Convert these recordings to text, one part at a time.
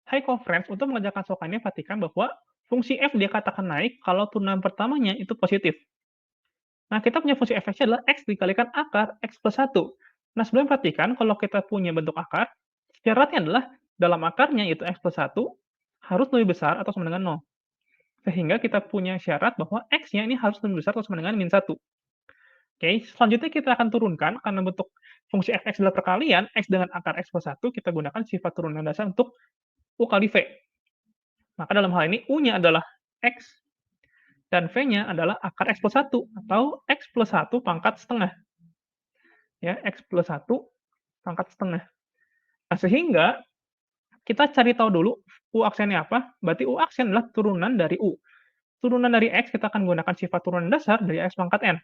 Hai conference, untuk mengerjakan soal ini perhatikan bahwa fungsi f dikatakan naik kalau turunan pertamanya itu positif. Nah, kita punya fungsi f-nya adalah x dikalikan akar x plus 1. Nah, sebelum perhatikan kalau kita punya bentuk akar, syaratnya adalah dalam akarnya itu x plus 1 harus lebih besar atau sama dengan 0. Sehingga kita punya syarat bahwa x-nya ini harus lebih besar atau sama dengan min 1. Oke, selanjutnya kita akan turunkan karena bentuk fungsi f(x) adalah perkalian, x dengan akar x plus 1, kita gunakan sifat turunan dasar untuk u kali v. Maka dalam hal ini u-nya adalah x dan v-nya adalah akar x plus 1 atau x plus 1 pangkat setengah. Ya, x plus 1 pangkat setengah. Nah, sehingga kita cari tahu dulu u aksennya apa, berarti u aksen adalah turunan dari u. Turunan dari x kita akan gunakan sifat turunan dasar dari x pangkat n.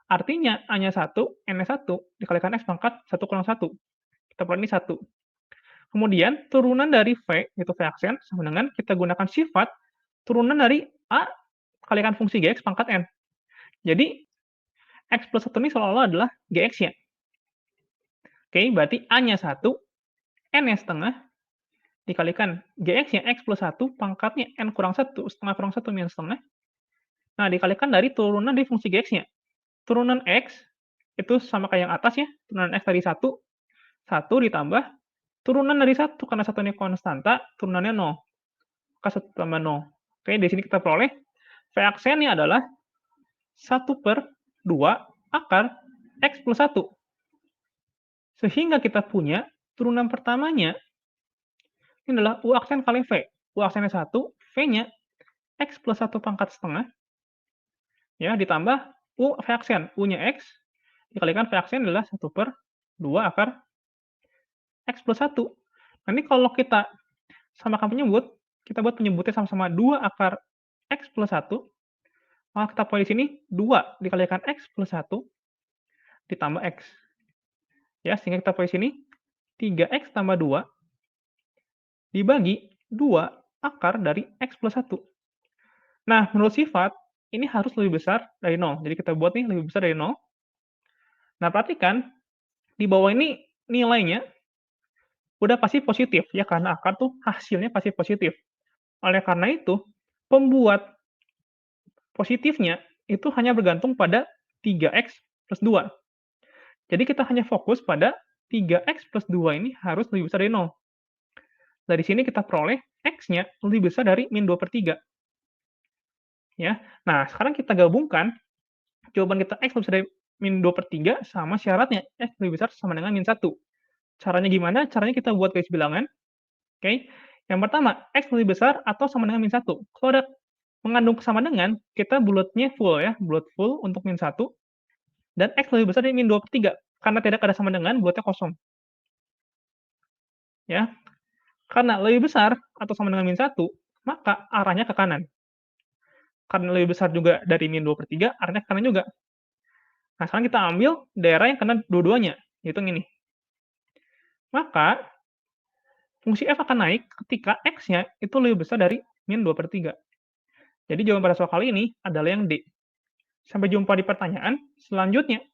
Artinya a-nya 1, n-nya 1 dikalikan x pangkat 1 kurang 1. Kita buat ini 1. Kemudian turunan dari v, yaitu v aksen, sama dengan kita gunakan sifat turunan dari a kalikan fungsi gx pangkat n. Jadi, x plus 1 ini seolah-olah adalah gx-nya. Oke, berarti a-nya 1, n-nya setengah, dikalikan gx-nya x plus 1, pangkatnya n kurang 1, setengah kurang 1 minus setengah. Nah, dikalikan dari turunan dari fungsi gx-nya. Turunan x, itu sama kayak yang atas ya, turunan x dari 1, 1 ditambah turunan dari 1, karena 1 ini konstanta, turunannya 0. Maka 1 tambah 0. Oke, di sini kita peroleh v aksennya adalah 1/2 akar x plus 1. Sehingga kita punya turunan pertamanya ini adalah u aksen kali v. U aksennya 1, v-nya x plus 1 pangkat setengah, ya, ditambah u v aksen. U-nya x, dikalikan v aksen adalah 1/2 akar x plus 1. Nanti kalau kita samakan penyebut, kita buat penyebutnya sama-sama 2 akar x plus 1, maka kita punya di sini 2 dikalikan x plus 1 ditambah x. Ya, sehingga kita punya di sini 3x tambah 2 dibagi 2 akar dari x plus 1. Nah, menurut sifat, ini harus lebih besar dari 0. Jadi kita buat nih lebih besar dari 0. Nah, perhatikan, di bawah ini nilainya udah pasti positif, ya, karena akar tuh hasilnya pasti positif. Oleh karena itu, pembuat positifnya itu hanya bergantung pada 3x plus 2. Jadi kita hanya fokus pada 3x plus 2 ini harus lebih besar dari 0. Dari sini kita peroleh x-nya lebih besar dari min 2/3. Ya. Nah, sekarang kita gabungkan jawaban kita x lebih besar dari min 2/3 sama syaratnya x lebih besar sama dengan min 1. Caranya gimana? Caranya kita buat garis bilangan. Oke. Yang pertama, x lebih besar atau sama dengan min 1. Kalau ada mengandung kesamaan dengan, kita bulatnya full ya, bulat full untuk min 1, dan x lebih besar dari min 2/3. Karena tidak ada sama dengan, bulatnya kosong. Ya. Karena lebih besar atau sama dengan min 1, maka arahnya ke kanan. Karena lebih besar juga dari min 2/3, arahnya ke kanan juga. Nah, sekarang kita ambil daerah yang kena dua-duanya, yaitu yang ini. Maka, fungsi f akan naik ketika x-nya itu lebih besar dari min 2/3. Jadi jawaban pada soal kali ini adalah yang D. Sampai jumpa di pertanyaan selanjutnya.